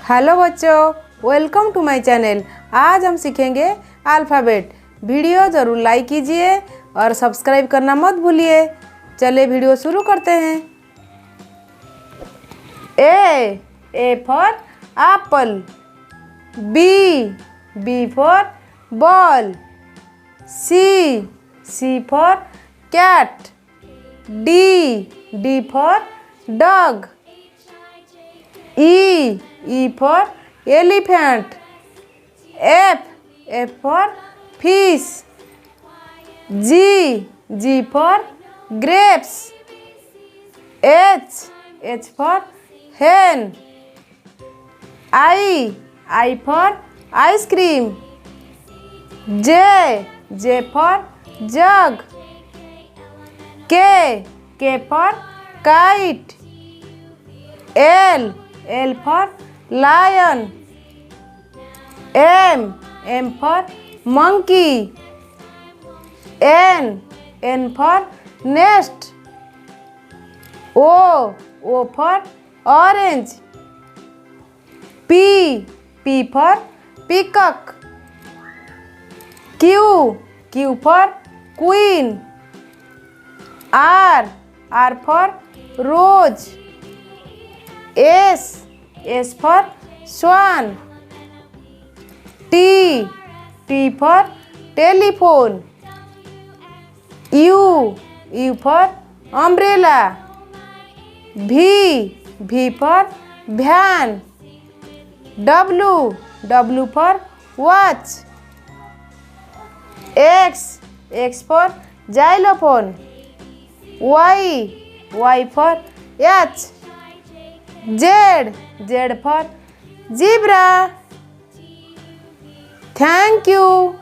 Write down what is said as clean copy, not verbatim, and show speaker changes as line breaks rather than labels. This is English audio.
Hello बच्चों, welcome to my channel. आज हम सीखेंगे अल्फ़ाबेट। वीडियो ज़रूर लाइक कीजिए और सब्सक्राइब करना मत भूलिए। चलिए वीडियो शुरू करते हैं। A for apple. B for ball. C for cat. D for dog. E for elephant. F for fish. G for grapes. H for hen. I for ice cream. J for jug. K for kite. L for lion. M for monkey. N for nest. O for orange. P for peacock. Q for queen. R for rose. S for swan. T for telephone. U for umbrella. V for van. W for watch. X for xylophone. Y for yacht. Z for zebra. Thank you.